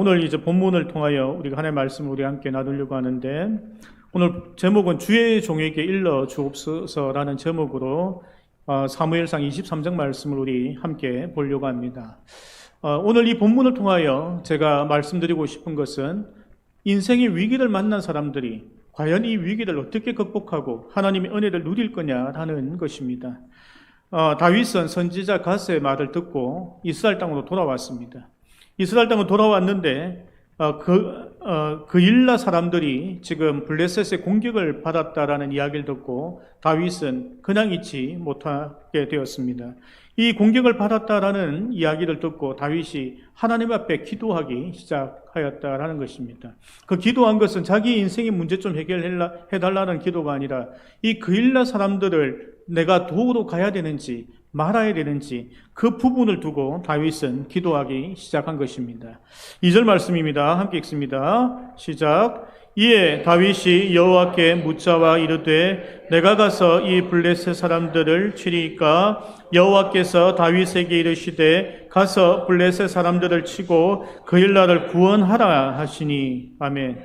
오늘 이제 본문을 통하여 우리가 하나님의 말씀을 우리 함께 나누려고 하는데, 오늘 제목은 주의 종에게 일러 주옵소서라는 제목으로 사무엘상 23장 말씀을 우리 함께 보려고 합니다. 오늘 이 본문을 통하여 제가 말씀드리고 싶은 것은 인생의 위기를 만난 사람들이 과연 이 위기를 어떻게 극복하고 하나님의 은혜를 누릴 거냐라는 것입니다. 다윗은 선지자 갓의 말을 듣고 이스라엘 땅으로 돌아왔습니다. 이스라엘 땅으로 돌아왔는데 그일라 사람들이 지금 블레셋의 공격을 받았다라는 이야기를 듣고 다윗은 그냥 있지 못하게 되었습니다. 이 공격을 받았다라는 이야기를 듣고 다윗이 하나님 앞에 기도하기 시작하였다라는 것입니다. 그 기도한 것은 자기 인생의 문제 좀 해결해달라는 기도가 아니라 이 그일라 사람들을 내가 도우러 가야 되는지 말아야 되는지 그 부분을 두고 다윗은 기도하기 시작한 것입니다. 2절 말씀입니다. 함께 읽습니다. 시작. 이에 다윗이 여호와께 묻자와 이르되 내가 가서 이 블레셋 사람들을 치리이까? 여호와께서 다윗에게 이르시되 가서 블레셋 사람들을 치고 그일라를 구원하라 하시니. 아멘.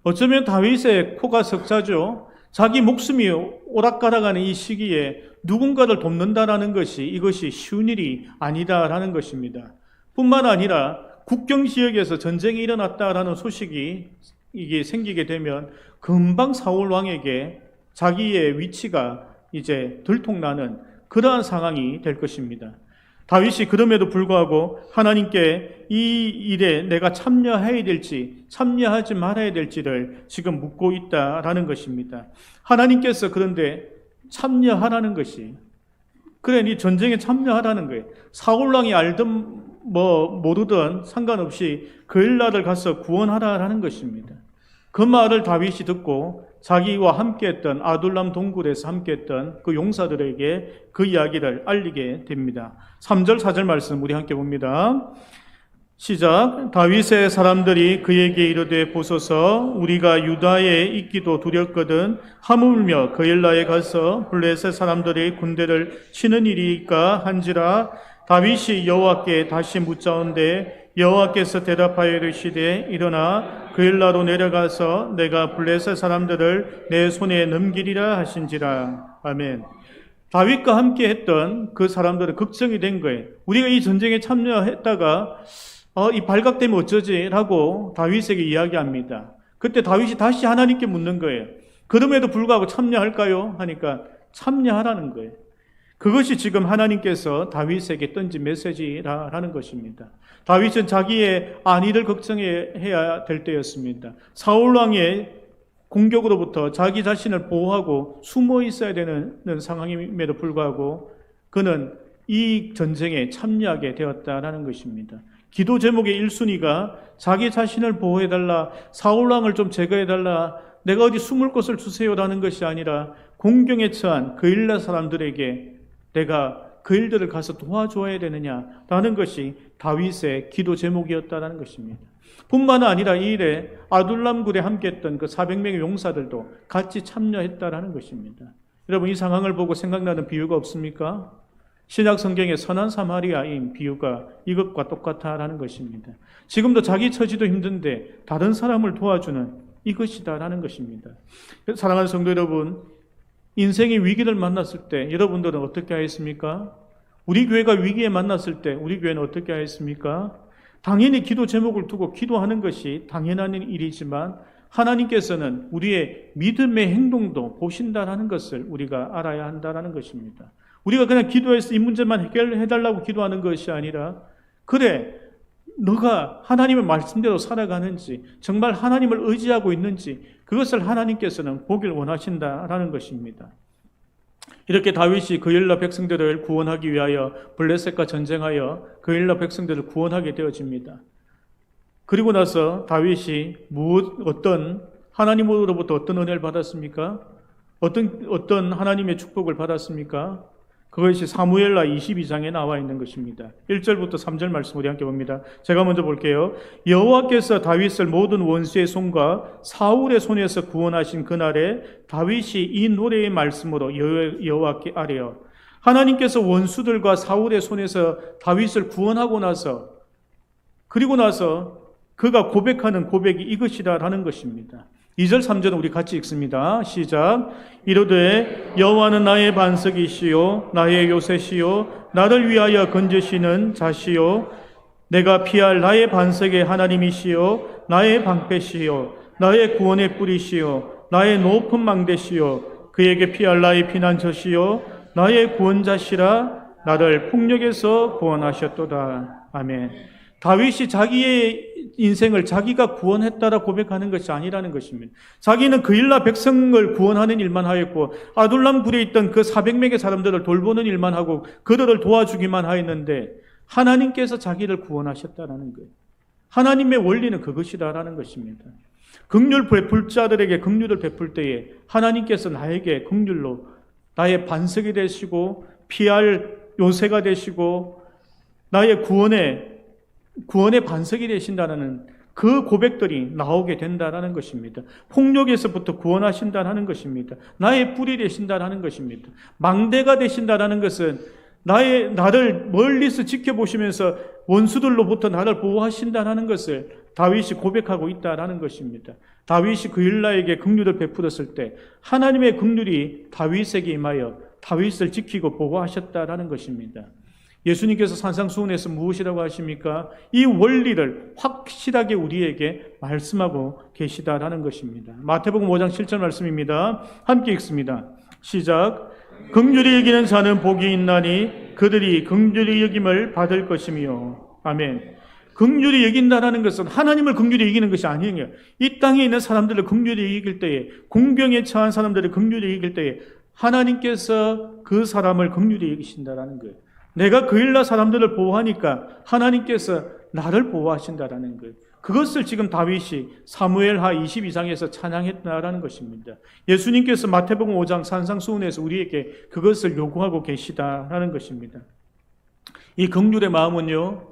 어쩌면 다윗의 코가 석자죠. 자기 목숨이 오락가락하는 이 시기에 누군가를 돕는다라는 것이 이것이 쉬운 일이 아니다라는 것입니다. 뿐만 아니라 국경 지역에서 전쟁이 일어났다라는 소식이 이게 생기게 되면 금방 사울 왕에게 자기의 위치가 이제 들통나는 그러한 상황이 될 것입니다. 다윗이 그럼에도 불구하고 하나님께 이 일에 내가 참여해야 될지 참여하지 말아야 될지를 지금 묻고 있다라는 것입니다. 하나님께서 그런데 참여하라는 것이, 그래 네 전쟁에 참여하라는 거예요. 사울왕이 알든 모르든 상관없이 그일라를 가서 구원하라는 것입니다. 그 말을 다윗이 듣고 자기와 함께했던 아둘람 동굴에서 함께했던 그 용사들에게 그 이야기를 알리게 됩니다. 3절 4절 말씀 우리 함께 봅니다. 시작. 다윗의 사람들이 그에게 이르되 보소서 우리가 유다에 있기도 두렵거든 하물며 그일라에 가서 블레셋 사람들의 군대를 치는 일이니까 한지라. 다윗이 여호와께 다시 묻자온데 여호와께서 대답하여 이르시되 일어나 그일라로 내려가서 내가 블레셋 사람들을 내 손에 넘기리라 하신지라. 아멘. 다윗과 함께 했던 그 사람들은 걱정이 된 거예요. 우리가 이 전쟁에 참여했다가 이 발각되면 어쩌지? 라고 다윗에게 이야기합니다. 그때 다윗이 다시 하나님께 묻는 거예요. 그럼에도 불구하고 참여할까요? 하니까 참여하라는 거예요. 그것이 지금 하나님께서 다윗에게 던진 메시지라는 것입니다. 다윗은 자기의 안위를 걱정해야 될 때였습니다. 사울왕의 공격으로부터 자기 자신을 보호하고 숨어 있어야 되는 상황임에도 불구하고 그는 이 전쟁에 참여하게 되었다라는 것입니다. 기도 제목의 1순위가 자기 자신을 보호해달라, 사울왕을 좀 제거해달라, 내가 어디 숨을 곳을 주세요라는 것이 아니라 공경에 처한 그일라 사람들에게 내가 그 일들을 가서 도와줘야 되느냐라는 것이 다윗의 기도 제목이었다는 것입니다. 뿐만 아니라 이 일에 아둘람 굴에 함께했던 그 400명의 용사들도 같이 참여했다라는 것입니다. 여러분 이 상황을 보고 생각나는 비유가 없습니까? 신약 성경의 선한 사마리아인 비유가 이것과 똑같다라는 것입니다. 지금도 자기 처지도 힘든데 다른 사람을 도와주는 이것이다라는 것입니다. 사랑하는 성도 여러분, 인생의 위기를 만났을 때 여러분들은 어떻게 하였습니까? 우리 교회가 위기에 만났을 때 우리 교회는 어떻게 하였습니까? 당연히 기도 제목을 두고 기도하는 것이 당연한 일이지만 하나님께서는 우리의 믿음의 행동도 보신다라는 것을 우리가 알아야 한다라는 것입니다. 우리가 그냥 기도해서 이 문제만 해결해달라고 기도하는 것이 아니라 그래 너가 하나님의 말씀대로 살아가는지 정말 하나님을 의지하고 있는지 그것을 하나님께서는 보길 원하신다라는 것입니다. 이렇게 다윗이 그일라 백성들을 구원하기 위하여 블레셋과 전쟁하여 그일라 백성들을 구원하게 되어집니다. 그리고 나서 다윗이 어떤 하나님으로부터 어떤 은혜를 받았습니까? 어떤 하나님의 축복을 받았습니까? 그것이 사무엘하 22장에 나와 있는 것입니다. 1절부터 3절 말씀 우리 함께 봅니다. 제가 먼저 볼게요. 여호와께서 다윗을 모든 원수의 손과 사울의 손에서 구원하신 그날에 다윗이 이 노래의 말씀으로 여호와께 아뢰어. 하나님께서 원수들과 사울의 손에서 다윗을 구원하고 나서 그리고 나서 그가 고백하는 고백이 이것이다라는 것입니다. 2절 3절은 우리 같이 읽습니다. 시작. 이르되 여호와는 나의 반석이시요 나의 요새시요 나를 위하여 건지시는 자시요 내가 피할 나의 반석의 하나님이시요 나의 방패시요 나의 구원의 뿌리시요 나의 높은 망대시요 그에게 피할 나의 피난처시요 나의 구원자시라 나를 폭력에서 구원하셨도다. 아멘. 다윗이 자기의 인생을 자기가 구원했다라 고백하는 것이 아니라는 것입니다. 자기는 그일라 백성을 구원하는 일만 하였고 아둘람 굴에 있던 그 400명의 사람들을 돌보는 일만 하고 그들을 도와주기만 하였는데 하나님께서 자기를 구원하셨다라는 거예요. 하나님의 원리는 그것이다라는 것입니다. 긍휼 베풀 자들에게 긍휼을 베풀 때에 하나님께서 나에게 긍휼로 나의 반석이 되시고 피할 요새가 되시고 나의 구원의 반석이 되신다는 그 고백들이 나오게 된다는 것입니다. 폭력에서부터 구원하신다는 것입니다. 나의 뿔이 되신다는 것입니다. 망대가 되신다는 것은 나를 멀리서 지켜보시면서 원수들로부터 나를 보호하신다는 것을 다윗이 고백하고 있다는 것입니다. 다윗이 그일라에게 긍휼을 베풀었을 때 하나님의 긍휼이 다윗에게 임하여 다윗을 지키고 보호하셨다는 것입니다. 예수님께서 산상수훈에서 무엇이라고 하십니까? 이 원리를 확실하게 우리에게 말씀하고 계시다라는 것입니다. 마태복음 5장 7절 말씀입니다. 함께 읽습니다. 시작. 긍휼히 여기는 자는 복이 있나니 그들이 긍휼히 여김을 받을 것이며. 아멘. 긍휼히 여긴다라는 것은 하나님을 긍휼히 여기는 것이 아니에요. 이 땅에 있는 사람들을 긍휼히 여길 때에, 공경에 처한 사람들을 긍휼히 여길 때에 하나님께서 그 사람을 긍휼히 여기신다라는 거예요. 내가 그일라 사람들을 보호하니까 하나님께서 나를 보호하신다라는 거예요. 그것을 지금 다윗이 사무엘하 22장에서 찬양했다라는 것입니다. 예수님께서 마태복음 5장 산상수훈에서 우리에게 그것을 요구하고 계시다라는 것입니다. 이 긍휼의 마음은요,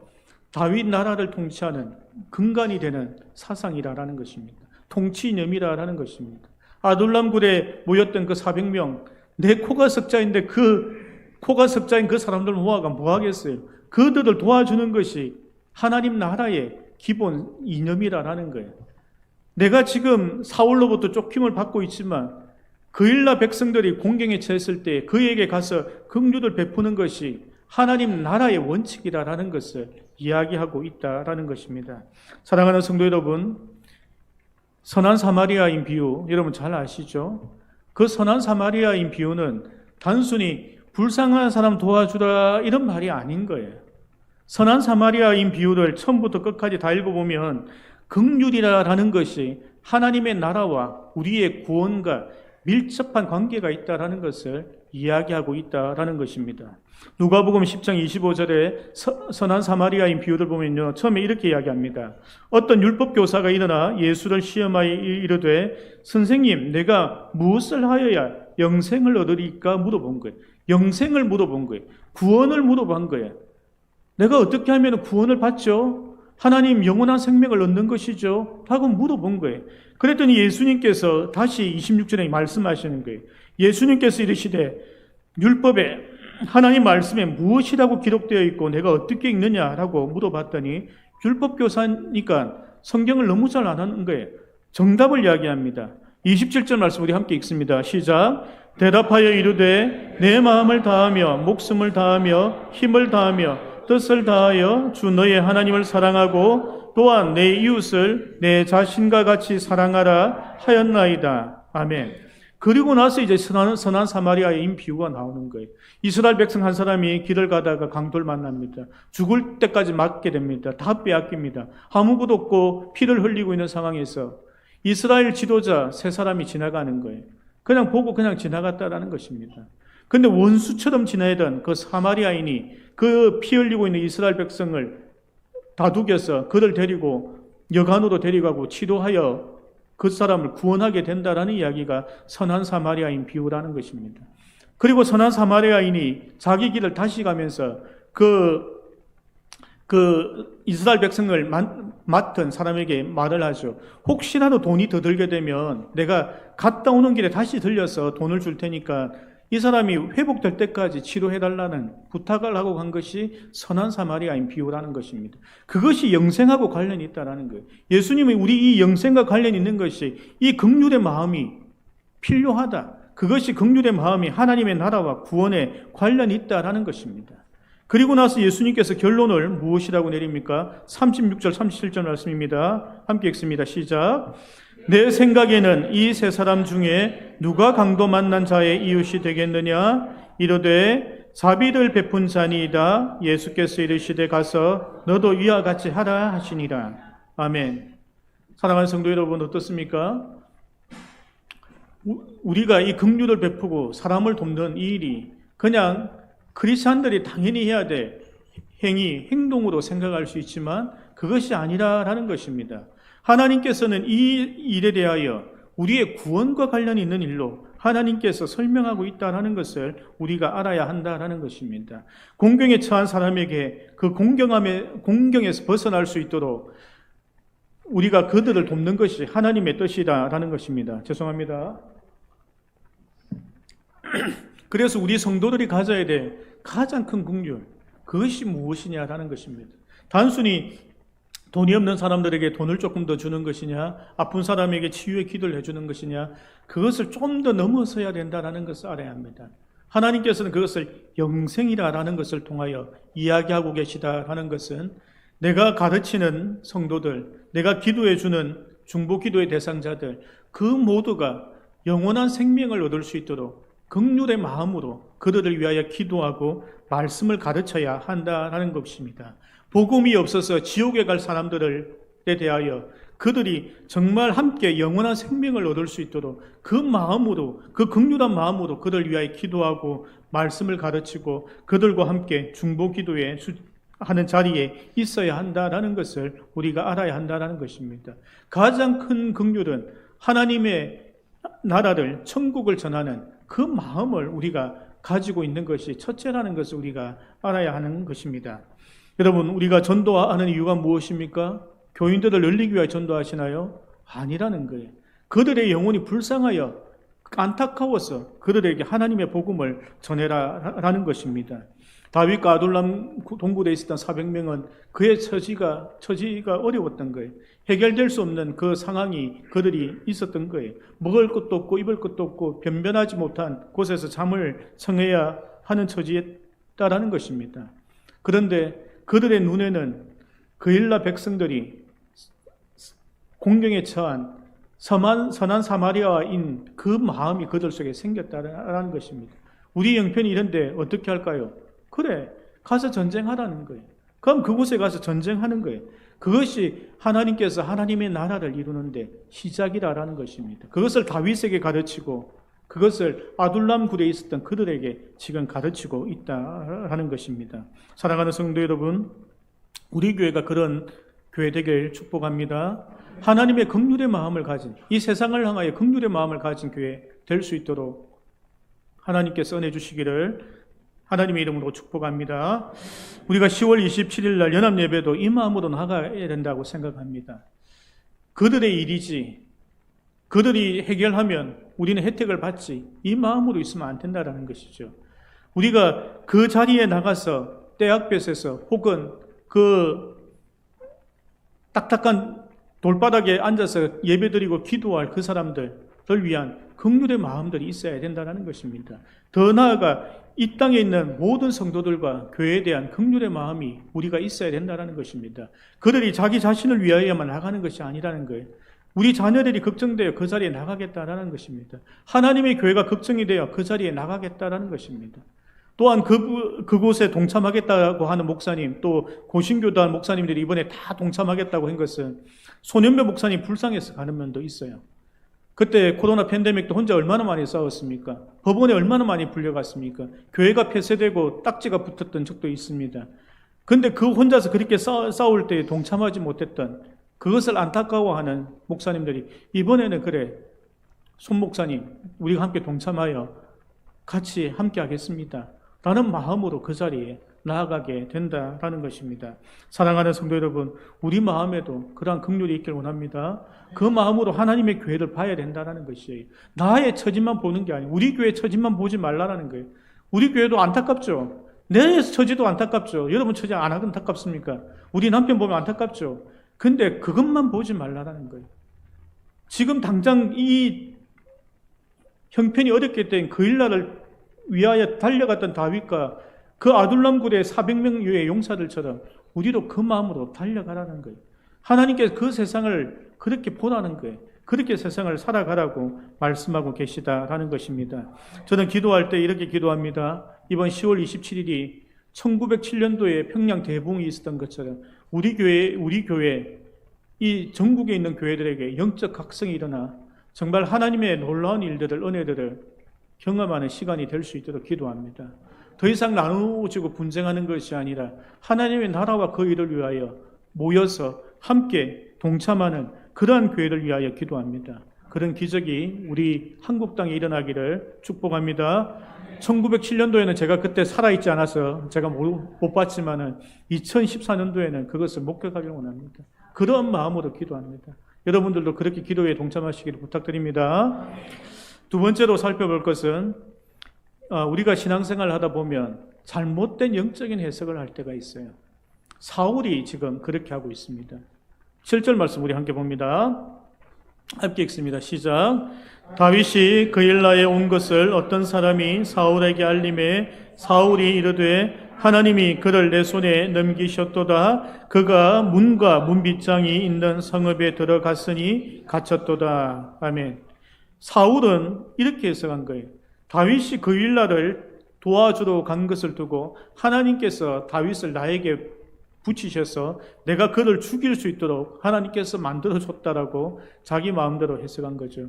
다윗 나라를 통치하는 근간이 되는 사상이라는 것입니다. 통치념이라는 것입니다. 아둘람 굴에 모였던 그 400명, 내 코가 석자인데 코가 석자인 그 사람들 모아가 뭐 하겠어요? 그들을 도와주는 것이 하나님 나라의 기본 이념이라는 거예요. 내가 지금 사울로부터 쫓김을 받고 있지만 그일라 백성들이 공경에 처했을 때 그에게 가서 긍휼을 베푸는 것이 하나님 나라의 원칙이라는 것을 이야기하고 있다라는 것입니다. 사랑하는 성도 여러분, 선한 사마리아인 비유 여러분 잘 아시죠? 그 선한 사마리아인 비유는 단순히 불쌍한 사람 도와주라 이런 말이 아닌 거예요. 선한 사마리아인 비유를 처음부터 끝까지 다 읽어보면 긍휼이라는 것이 하나님의 나라와 우리의 구원과 밀접한 관계가 있다라는 것을 이야기하고 있다라는 것입니다. 누가복음 10장 25절에 선한 사마리아인 비유를 보면요, 처음에 이렇게 이야기합니다. 어떤 율법 교사가 일어나 예수를 시험하여 이르되 선생님, 내가 무엇을 하여야 영생을 얻으리까 물어본 거예요. 영생을 물어본 거예요. 구원을 물어본 거예요. 내가 어떻게 하면 구원을 받죠? 하나님 영원한 생명을 얻는 것이죠? 라고 물어본 거예요. 그랬더니 예수님께서 다시 26절에 말씀하시는 거예요. 예수님께서 이르시되 율법에 하나님 말씀에 무엇이라고 기록되어 있고 내가 어떻게 읽느냐라고 물어봤더니 율법 교사니까 성경을 너무 잘 안 하는 거예요. 정답을 이야기합니다. 27절 말씀 우리 함께 읽습니다. 시작. 대답하여 이르되 내 마음을 다하며 목숨을 다하며 힘을 다하며 뜻을 다하여 주 너의 하나님을 사랑하고 또한 내 이웃을 내 자신과 같이 사랑하라 하였나이다. 아멘. 그리고 나서 이제 선한 사마리아인 비유가 나오는 거예요. 이스라엘 백성 한 사람이 길을 가다가 강도를 만납니다. 죽을 때까지 맞게 됩니다. 다 빼앗깁니다. 아무것도 없고 피를 흘리고 있는 상황에서 이스라엘 지도자 세 사람이 지나가는 거예요. 그냥 보고 그냥 지나갔다라는 것입니다. 근데 원수처럼 지내던 그 사마리아인이 그 피 흘리고 있는 이스라엘 백성을 다독여서 그를 데리고 여간으로 데려가고 치료하여 그 사람을 구원하게 된다라는 이야기가 선한 사마리아인 비유라는 것입니다. 그리고 선한 사마리아인이 자기 길을 다시 가면서 그 이스라엘 백성을 맡은 사람에게 말을 하죠. 혹시라도 돈이 더 들게 되면 내가 갔다 오는 길에 다시 들려서 돈을 줄 테니까 이 사람이 회복될 때까지 치료해달라는 부탁을 하고 간 것이 선한 사마리아인 비유라는 것입니다. 그것이 영생하고 관련이 있다는 거예요. 예수님이 우리 이 영생과 관련이 있는 것이 이 긍휼의 마음이 필요하다. 그것이 긍휼의 마음이 하나님의 나라와 구원에 관련이 있다라는 것입니다. 그리고 나서 예수님께서 결론을 무엇이라고 내립니까? 36절, 37절 말씀입니다. 함께 읽습니다. 시작. 내 생각에는 이 세 사람 중에 누가 강도 만난 자의 이웃이 되겠느냐? 이르되 자비를 베푼 자니이다. 예수께서 이르시되 가서 너도 이와 같이 하라 하시니라. 아멘. 사랑하는 성도 여러분, 어떻습니까? 우리가 이 긍휼을 베푸고 사람을 돕는 이 일이 그냥 크리스찬들이 당연히 해야 될 행동으로 생각할 수 있지만 그것이 아니라라는 것입니다. 하나님께서는 이 일에 대하여 우리의 구원과 관련이 있는 일로 하나님께서 설명하고 있다는 것을 우리가 알아야 한다는 것입니다. 공경에 처한 사람에게 그 공경에서 벗어날 수 있도록 우리가 그들을 돕는 것이 하나님의 뜻이다라는 것입니다. 죄송합니다. 그래서 우리 성도들이 가져야 될 가장 큰 긍휼, 그것이 무엇이냐라는 것입니다. 단순히 돈이 없는 사람들에게 돈을 조금 더 주는 것이냐, 아픈 사람에게 치유의 기도를 해주는 것이냐, 그것을 좀 더 넘어서야 된다는 것을 알아야 합니다. 하나님께서는 그것을 영생이라는 것을 통하여 이야기하고 계시다라는 것은 내가 가르치는 성도들, 내가 기도해주는 중보기도의 대상자들, 그 모두가 영원한 생명을 얻을 수 있도록 긍휼의 마음으로 그들을 위하여 기도하고 말씀을 가르쳐야 한다는 것입니다. 복음이 없어서 지옥에 갈 사람들에 대하여 그들이 정말 함께 영원한 생명을 얻을 수 있도록 그 마음으로, 그 긍휼한 마음으로 그들을 위하여 기도하고 말씀을 가르치고 그들과 함께 중보기도에 하는 자리에 있어야 한다는 것을 우리가 알아야 한다는 것입니다. 가장 큰 긍휼은 하나님의 나라를, 천국을 전하는 그 마음을 우리가 가지고 있는 것이 첫째라는 것을 우리가 알아야 하는 것입니다. 여러분, 우리가 전도하는 이유가 무엇입니까? 교인들을 늘리기 위하여 전도하시나요? 아니라는 거예요. 그들의 영혼이 불쌍하여 안타까워서 그들에게 하나님의 복음을 전해라라는 것입니다. 다윗과 아둘람 동굴에 있었던 400명은 그의 처지가 어려웠던 거예요. 해결될 수 없는 그 상황이 그들이 있었던 거예요. 먹을 것도 없고 입을 것도 없고 변변하지 못한 곳에서 잠을 청해야 하는 처지였다라는 것입니다. 그런데 그들의 눈에는 그일라 백성들이 공경에 처한 선한 사마리아인 그 마음이 그들 속에 생겼다라는 것입니다. 우리 형편이 이런데 어떻게 할까요? 그래, 가서 전쟁하라는 거예요. 그럼 그곳에 가서 전쟁하는 거예요. 그것이 하나님께서 하나님의 나라를 이루는데 시작이라는 것입니다. 그것을 다윗에게 가르치고 그것을 아둘람 굴에 있었던 그들에게 지금 가르치고 있다라는 것입니다. 사랑하는 성도 여러분, 우리 교회가 그런 교회 되길 축복합니다. 하나님의 긍휼의 마음을 가진, 이 세상을 향하여 긍휼의 마음을 가진 교회 될 수 있도록 하나님께서 은혜 주시기를 하나님의 이름으로 축복합니다. 우리가 10월 27일 날 연합예배도 이 마음으로 나가야 된다고 생각합니다. 그들의 일이지, 그들이 해결하면 우리는 혜택을 받지, 이 마음으로 있으면 안 된다는 것이죠. 우리가 그 자리에 나가서 떼약볕에서 혹은 그 딱딱한 돌바닥에 앉아서 예배드리고 기도할 그 사람들을 위한 긍휼의 마음들이 있어야 된다는 것입니다. 더 나아가 이 땅에 있는 모든 성도들과 교회에 대한 긍휼의 마음이 우리가 있어야 된다는 것입니다. 그들이 자기 자신을 위하여만 나가는 것이 아니라는 거예요. 우리 자녀들이 걱정되어 그 자리에 나가겠다라는 것입니다. 하나님의 교회가 걱정이 되어 그 자리에 나가겠다라는 것입니다. 또한 그곳에 동참하겠다고 하는 목사님, 또 고신교도한 목사님들이 이번에 다 동참하겠다고 한 것은 소년배 목사님 불쌍해서 가는 면도 있어요. 그때 코로나 팬데믹도 혼자 얼마나 많이 싸웠습니까? 법원에 얼마나 많이 불려갔습니까? 교회가 폐쇄되고 딱지가 붙었던 적도 있습니다. 그런데 그 혼자서 그렇게 싸울 때 동참하지 못했던 그것을 안타까워하는 목사님들이 이번에는 그래, 손 목사님, 우리가 함께 동참하여 같이 함께 하겠습니다 라는 마음으로 그 자리에 나아가게 된다라는 것입니다. 사랑하는 성도 여러분, 우리 마음에도 그러한 긍휼이 있길 원합니다. 그 마음으로 하나님의 교회를 봐야 된다는 것이에요. 나의 처지만 보는 게 아니에요. 우리 교회 처지만 보지 말라는 거예요. 우리 교회도 안타깝죠. 내 처지도 안타깝죠. 여러분 처지 안 안타깝습니까? 우리 남편 보면 안타깝죠. 근데 그것만 보지 말라는 거예요. 지금 당장 이 형편이 어렵게 된 그 일날을 위하여 달려갔던 다윗과 그 아둘람굴의 400명 유의 용사들처럼 우리도 그 마음으로 달려가라는 거예요. 하나님께서 그 세상을 그렇게 보라는 거예요. 그렇게 세상을 살아가라고 말씀하고 계시다라는 것입니다. 저는 기도할 때 이렇게 기도합니다. 이번 10월 27일이 1907년도에 평양 대붕이 있었던 것처럼 우리 교회, 이 전국에 있는 교회들에게 영적 각성이 일어나 정말 하나님의 놀라운 일들을, 은혜들을 경험하는 시간이 될 수 있도록 기도합니다. 더 이상 나누어지고 분쟁하는 것이 아니라 하나님의 나라와 그 일을 위하여 모여서 함께 동참하는 그러한 교회를 위하여 기도합니다. 그런 기적이 우리 한국 땅에 일어나기를 축복합니다. 1907년도에는 제가 그때 살아있지 않아서 제가 못 봤지만은 2014년도에는 그것을 목격하기를 원합니다. 그런 마음으로 기도합니다. 여러분들도 그렇게 기도에 동참하시기를 부탁드립니다. 두 번째로 살펴볼 것은 우리가 신앙생활을 하다 보면 잘못된 영적인 해석을 할 때가 있어요. 사울이 지금 그렇게 하고 있습니다. 7절 말씀 우리 함께 봅니다. 함께 읽습니다. 시작. 다윗이 그일라에 온 것을 어떤 사람이 사울에게 알림해 사울이 이르되 하나님이 그를 내 손에 넘기셨도다. 그가 문과 문빗장이 있는 성읍에 들어갔으니 갇혔도다. 아멘. 사울은 이렇게 해석한 거예요. 다윗이 그일라를 도와주러 간 것을 두고 하나님께서 다윗을 나에게 붙이셔서 내가 그를 죽일 수 있도록 하나님께서 만들어줬다라고 자기 마음대로 해석한 거죠.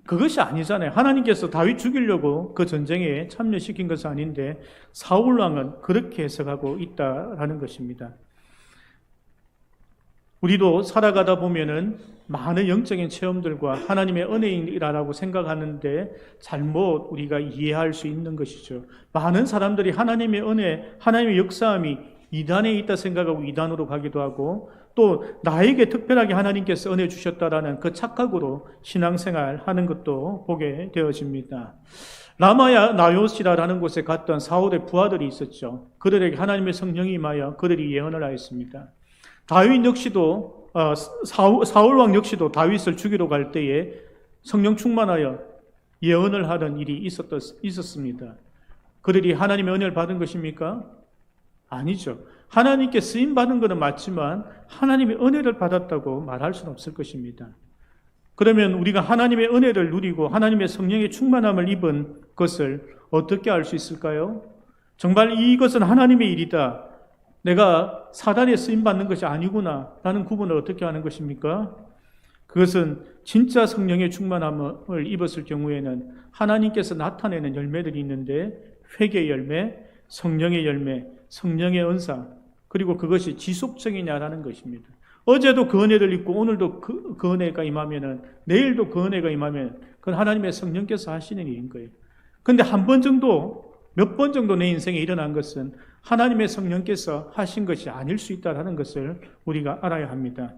그것이 아니잖아요. 하나님께서 다윗 죽이려고 그 전쟁에 참여시킨 것은 아닌데 사울 왕은 그렇게 해석하고 있다라는 것입니다. 우리도 살아가다 보면은 많은 영적인 체험들과 하나님의 은혜이라고 생각하는데 잘못 우리가 이해할 수 있는 것이죠. 많은 사람들이 하나님의 은혜, 하나님의 역사함이 이단에 있다 생각하고 이단으로 가기도 하고 또 나에게 특별하게 하나님께서 은혜 주셨다라는 그 착각으로 신앙생활 하는 것도 보게 되어집니다. 라마야 나요시라라는 곳에 갔던 사울의 부하들이 있었죠. 그들에게 하나님의 성령이 임하여 그들이 예언을 하였습니다. 다윗 역시도 사울 왕 역시도 다윗을 죽이러 갈 때에 성령 충만하여 예언을 하던 일이 있었습니다. 그들이 하나님의 은혜를 받은 것입니까? 아니죠. 하나님께 쓰임 받은 것은 맞지만 하나님의 은혜를 받았다고 말할 수는 없을 것입니다. 그러면 우리가 하나님의 은혜를 누리고 하나님의 성령의 충만함을 입은 것을 어떻게 알 수 있을까요? 정말 이것은 하나님의 일이다. 내가 사단에 쓰임받는 것이 아니구나 라는 구분을 어떻게 하는 것입니까? 그것은 진짜 성령의 충만함을 입었을 경우에는 하나님께서 나타내는 열매들이 있는데 회개의 열매, 성령의 열매, 성령의 은사, 그리고 그것이 지속적이냐라는 것입니다. 어제도 그 은혜를 입고 오늘도 그 은혜가 임하면은 내일도 그 은혜가 임하면 그건 하나님의 성령께서 하시는 일인 거예요. 근데 한 번 정도, 몇 번 정도 내 인생에 일어난 것은 하나님의 성령께서 하신 것이 아닐 수 있다는 것을 우리가 알아야 합니다.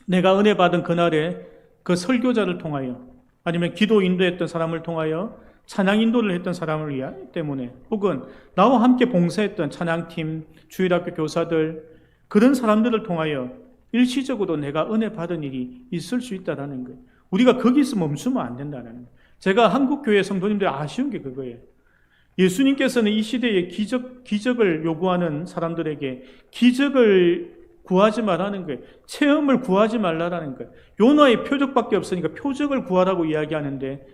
내가 은혜 받은 그날에 그 설교자를 통하여 아니면 기도 인도했던 사람을 통하여 찬양 인도를 했던 사람을 때문에 혹은 나와 함께 봉사했던 찬양팀, 주일학교 교사들 그런 사람들을 통하여 일시적으로 내가 은혜 받은 일이 있을 수 있다는 거예요. 우리가 거기서 멈추면 안 된다는 거예요. 제가 한국교회 성도님들 아쉬운 게 그거예요. 예수님께서는 이 시대에 기적을 요구하는 사람들에게 기적을 구하지 말라는 거예요. 체험을 구하지 말라는 거예요. 요나의 표적밖에 없으니까 표적을 구하라고 이야기하는데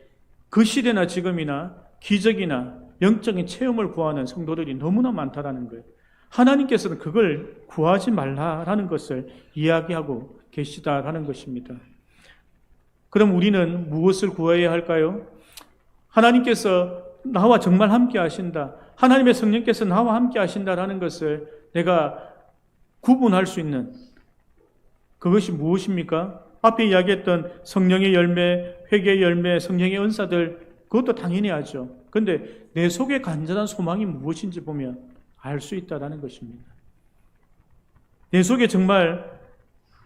그 시대나 지금이나 기적이나 영적인 체험을 구하는 성도들이 너무나 많다라는 거예요. 하나님께서는 그걸 구하지 말라라는 것을 이야기하고 계시다라는 것입니다. 그럼 우리는 무엇을 구해야 할까요? 하나님께서 나와 정말 함께 하신다. 하나님의 성령께서 나와 함께 하신다라는 것을 내가 구분할 수 있는 그것이 무엇입니까? 앞에 이야기했던 성령의 열매, 회개의 열매, 성령의 은사들 그것도 당연히 하죠. 그런데 내 속에 간절한 소망이 무엇인지 보면 알 수 있다라는 것입니다. 내 속에 정말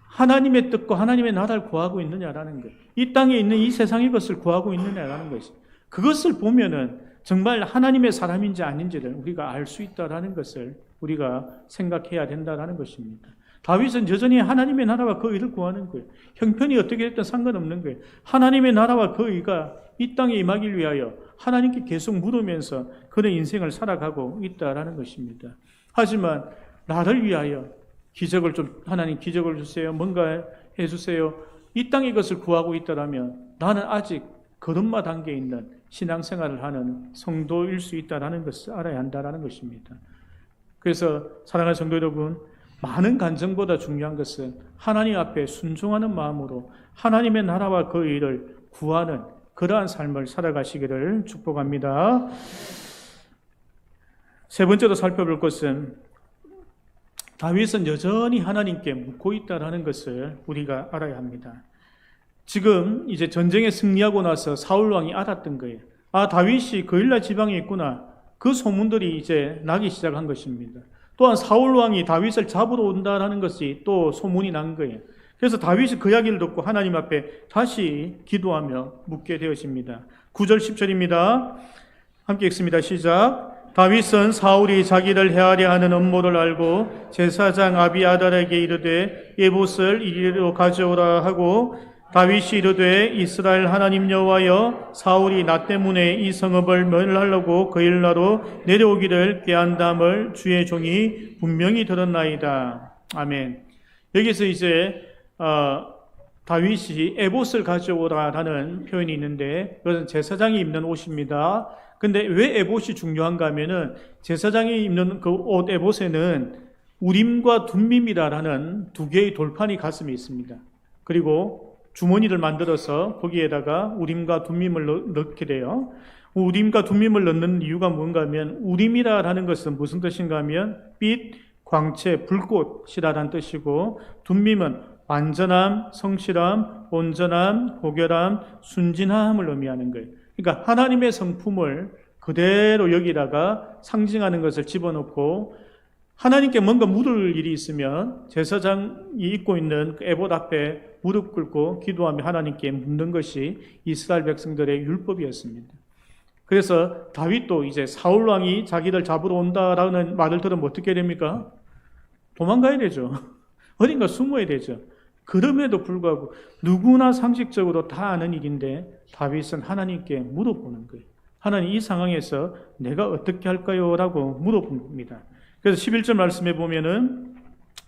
하나님의 뜻과 하나님의 나라를 구하고 있느냐라는 것, 이 땅에 있는 이 세상의 것을 구하고 있느냐라는 것이, 그것을 보면은 정말 하나님의 사람인지 아닌지를 우리가 알 수 있다라는 것을 우리가 생각해야 된다라는 것입니다. 다윗은 여전히 하나님의 나라와 그 의를 구하는 거예요. 형편이 어떻게 됐든 상관없는 거예요. 하나님의 나라와 그 의가 이 땅에 임하길 위하여 하나님께 계속 물으면서 그런 인생을 살아가고 있다라는 것입니다. 하지만 나를 위하여 하나님 기적을 주세요. 뭔가 해주세요. 이 땅의 것을 구하고 있다라면 나는 아직 걸음마 단계에 있는 신앙생활을 하는 성도일 수 있다라는 것을 알아야 한다라는 것입니다. 그래서 사랑하는 성도 여러분, 많은 간증보다 중요한 것은 하나님 앞에 순종하는 마음으로 하나님의 나라와 그 일을 구하는 그러한 삶을 살아가시기를 축복합니다. 세 번째로 살펴볼 것은 다윗은 여전히 하나님께 묻고 있다는 것을 우리가 알아야 합니다. 지금 이제 전쟁에 승리하고 나서 사울 왕이 알았던 거예요. 아, 다윗이 그일라 지방에 있구나. 그 소문들이 이제 나기 시작한 것입니다. 또한 사울 왕이 다윗을 잡으러 온다라는 것이 또 소문이 난 거예요. 그래서 다윗이 그 이야기를 듣고 하나님 앞에 다시 기도하며 묻게 되어집니다. 9절 10절입니다. 함께 읽습니다. 시작. 다윗은 사울이 자기를 해하려 하는 음모를 알고 제사장 아비아달에게 이르되 에봇을 이리로 가져오라 하고, 다윗이 이르되 이스라엘 하나님 여호와여, 사울이 나 때문에 이 성읍을 멸하려고 그일라로 내려오기를 꾀한담을 주의 종이 분명히 들었나이다. 아멘. 여기서 이제 다윗이 에봇을 가져오라라는 표현이 있는데, 그것은 제사장이 입는 옷입니다. 근데 왜 에봇이 중요한가 하면은 제사장이 입는 그 옷 에봇에는 우림과 둠밈이라는 두 개의 돌판이 가슴에 있습니다. 그리고 주머니를 만들어서 거기에다가 우림과 둠밈을 넣게 돼요. 우림과 둠밈을 넣는 이유가 뭔가 하면, 우림이라는 것은 무슨 뜻인가 하면 빛, 광채, 불꽃이라는 뜻이고, 둠밈은 완전함, 성실함, 온전함, 고결함, 순진함을 의미하는 거예요. 그러니까 하나님의 성품을 그대로 여기다가 상징하는 것을 집어넣고, 하나님께 뭔가 물을 일이 있으면 제사장이 입고 있는 그 에봇 앞에 무릎 꿇고 기도하며 하나님께 묻는 것이 이스라엘 백성들의 율법이었습니다. 그래서 다윗도 이제 사울 왕이 자기를 잡으러 온다라는 말을 들으면 어떻게 됩니까? 도망가야 되죠. 어딘가 숨어야 되죠. 그럼에도 불구하고 누구나 상식적으로 다 아는 일인데 다윗은 하나님께 물어보는 거예요. 하나님, 이 상황에서 내가 어떻게 할까요? 라고 물어봅니다. 그래서 11절 말씀해 보면은,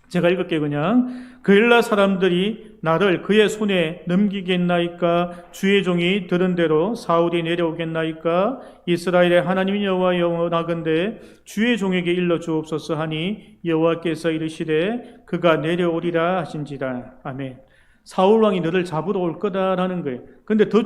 제가 읽을게요. 그냥 그일라 사람들이 나를 그의 손에 넘기겠나이까? 주의 종이 들은 대로 사울이 내려오겠나이까? 이스라엘의 하나님 여호와 영원하건대 주의 종에게 일러 주옵소서 하니 여호와께서 이르시되 그가 내려오리라 하신지라. 아멘. 사울 왕이 너를 잡으러 올 거다라는 거예요. 근데 더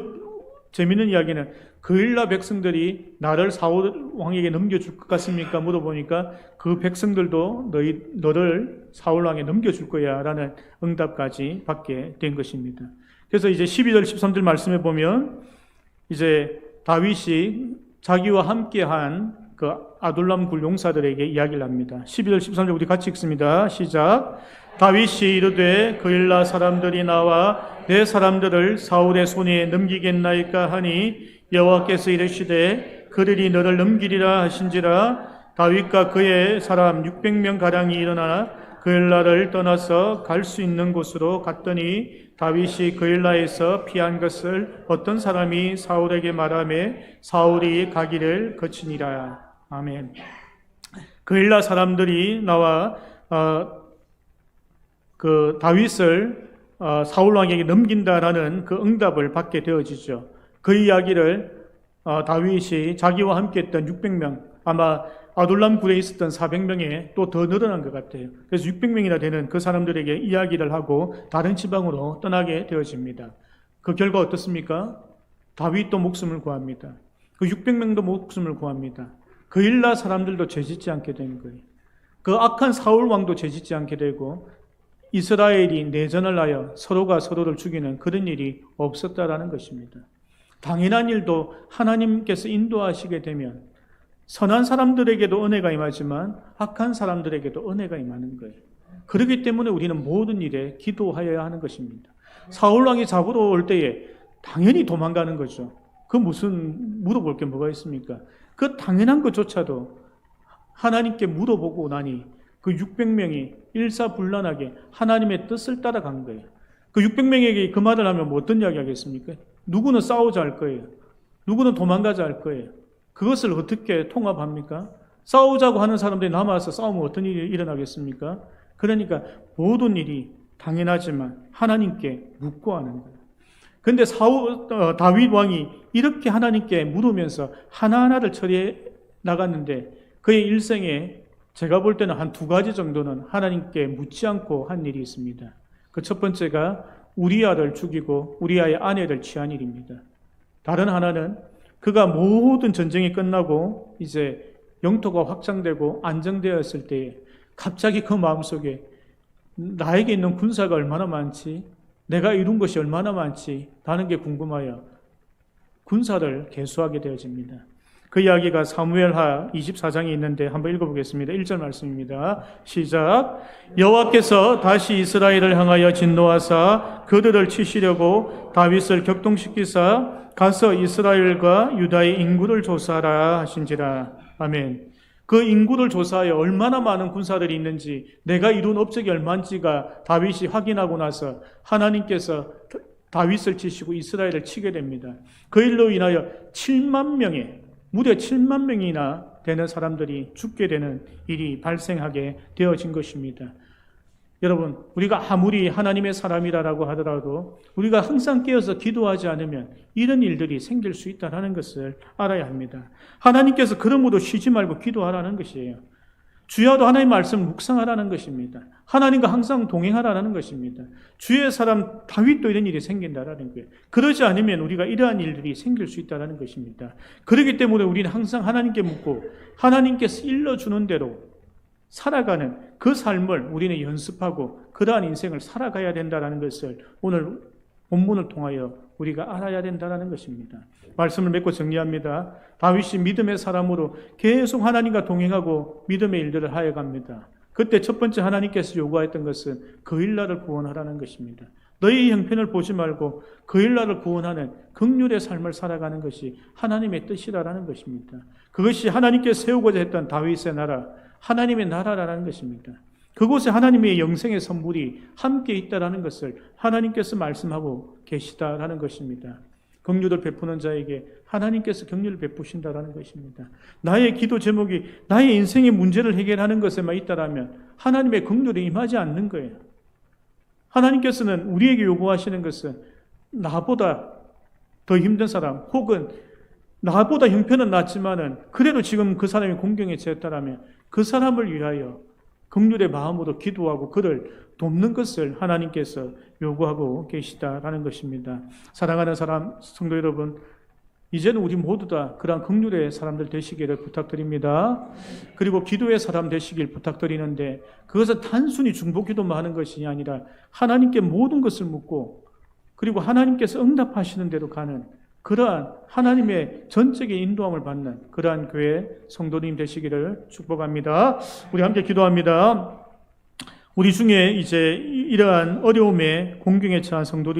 재밌는 이야기는, 그일라 백성들이 나를 사울 왕에게 넘겨줄 것 같습니까? 물어보니까 그 백성들도 너를 사울 왕에 넘겨줄 거야 라는 응답까지 받게 된 것입니다. 그래서 이제 12절 13절 말씀해 보면, 이제 다윗이 자기와 함께한 그 아둘람 굴 용사들에게 이야기를 합니다. 12절 13절 우리 같이 읽습니다. 시작. 다윗이 이르되 그일라 사람들이 나와 내 사람들을 사울의 손에 넘기겠나이까 하니 여호와께서 이르시되 그들이 너를 넘기리라 하신지라. 다윗과 그의 사람 600명 가량이 일어나 그일라를 떠나서 갈 수 있는 곳으로 갔더니 다윗이 그일라에서 피한 것을 어떤 사람이 사울에게 말하매 사울이 가기를 거치니라. 아멘. 그일라 사람들이 나와 그 다윗을 사울 왕에게 넘긴다라는 그 응답을 받게 되어지죠. 그 이야기를 다윗이 자기와 함께했던 600명, 아마 아둘람 굴에 있었던 400명에 또 더 늘어난 것 같아요. 그래서 600명이나 되는 그 사람들에게 이야기를 하고 다른 지방으로 떠나게 되어집니다. 그 결과 어떻습니까? 다윗도 목숨을 구합니다. 그 600명도 목숨을 구합니다. 그일라 사람들도 죄짓지 않게 된 거예요. 그 악한 사울 왕도 죄짓지 않게 되고, 이스라엘이 내전을 하여 서로가 서로를 죽이는 그런 일이 없었다라는 것입니다. 당연한 일도 하나님께서 인도하시게 되면 선한 사람들에게도 은혜가 임하지만 악한 사람들에게도 은혜가 임하는 거예요. 그렇기 때문에 우리는 모든 일에 기도하여야 하는 것입니다. 사울왕이 잡으러 올 때에 당연히 도망가는 거죠. 그 무슨 물어볼 게 뭐가 있습니까? 그 당연한 것조차도 하나님께 물어보고 나니 그 600명이 일사불란하게 하나님의 뜻을 따라간 거예요. 그 600명에게 그 말을 하면 뭐 어떤 이야기 하겠습니까? 누구는 싸우자 할 거예요. 누구는 도망가자 할 거예요. 그것을 어떻게 통합합니까? 싸우자고 하는 사람들이 남아서 싸우면 어떤 일이 일어나겠습니까? 그러니까 모든 일이 당연하지만 하나님께 묻고 하는 거예요. 그런데 다윗 왕이 이렇게 하나님께 물으면서 하나하나를 처리해 나갔는데 그의 일생에 제가 볼 때는 한 2가지 정도는 하나님께 묻지 않고 한 일이 있습니다. 그 첫 번째가 우리아를 죽이고 우리아의 아내를 취한 일입니다. 다른 하나는 그가 모든 전쟁이 끝나고 이제 영토가 확장되고 안정되었을 때에 갑자기 그 마음속에 나에게 있는 군사가 얼마나 많지, 내가 이룬 것이 얼마나 많지 라는 게 궁금하여 군사를 계수하게 되어집니다. 그 이야기가 사무엘하 24장에 있는데 한번 읽어보겠습니다. 1절 말씀입니다. 시작. 여호와께서 다시 이스라엘을 향하여 진노하사 그들을 치시려고 다윗을 격동시키사 가서 이스라엘과 유다의 인구를 조사하라 하신지라. 아멘. 그 인구를 조사하여 얼마나 많은 군사들이 있는지, 내가 이룬 업적이 얼마인지가 다윗이 확인하고 나서 하나님께서 다윗을 치시고 이스라엘을 치게 됩니다. 그 일로 인하여 7만 명의 무려 7만 명이나 되는 사람들이 죽게 되는 일이 발생하게 되어진 것입니다. 여러분, 우리가 아무리 하나님의 사람이라고 하더라도 우리가 항상 깨어서 기도하지 않으면 이런 일들이 생길 수 있다는 것을 알아야 합니다. 하나님께서 그러므로 쉬지 말고 기도하라는 것이에요. 주야도 하나님의 말씀을 묵상하라는 것입니다. 하나님과 항상 동행하라는 것입니다. 주의 사람 다윗도 이런 일이 생긴다라는 거예요. 그러지 않으면 우리가 이러한 일들이 생길 수 있다는 것입니다. 그렇기 때문에 우리는 항상 하나님께 묻고 하나님께서 일러주는 대로 살아가는 그 삶을 우리는 연습하고 그러한 인생을 살아가야 된다는 것을 오늘 본문을 통하여 우리가 알아야 된다는 것입니다. 말씀을 맺고 정리합니다. 다윗이 믿음의 사람으로 계속 하나님과 동행하고 믿음의 일들을 하여갑니다. 그때 첫 번째 하나님께서 요구했던 것은 거일나를 구원하라는 것입니다. 너희 형편을 보지 말고 거일나를 구원하는 긍휼의 삶을 살아가는 것이 하나님의 뜻이라는 것입니다. 그것이 하나님께서 세우고자 했던 다윗의 나라, 하나님의 나라라는 것입니다. 그곳에 하나님의 영생의 선물이 함께 있다라는 것을 하나님께서 말씀하고 계시다라는 것입니다. 긍휼을 베푸는 자에게 하나님께서 긍휼을 베푸신다라는 것입니다. 나의 기도 제목이 나의 인생의 문제를 해결하는 것에만 있다라면 하나님의 긍휼이 임하지 않는 거예요. 하나님께서는 우리에게 요구하시는 것은 나보다 더 힘든 사람, 혹은 나보다 형편은 낮지만은 그래도 지금 그 사람이 공경에 처했다라면 그 사람을 위하여 긍휼의 마음으로 기도하고 그를 돕는 것을 하나님께서 요구하고 계시다라는 것입니다. 사랑하는 성도 여러분, 이제는 우리 모두 다 그러한 긍휼의 사람들 되시기를 부탁드립니다. 그리고 기도의 사람 되시길 부탁드리는데 그것은 단순히 중보기도만 하는 것이 아니라 하나님께 모든 것을 묻고 그리고 하나님께서 응답하시는 대로 가는 그러한 하나님의 전적인 인도함을 받는 그러한 교회 성도님 되시기를 축복합니다. 우리 함께 기도합니다. 우리 중에 이제 이러한 어려움에 공경에 처한 성도들이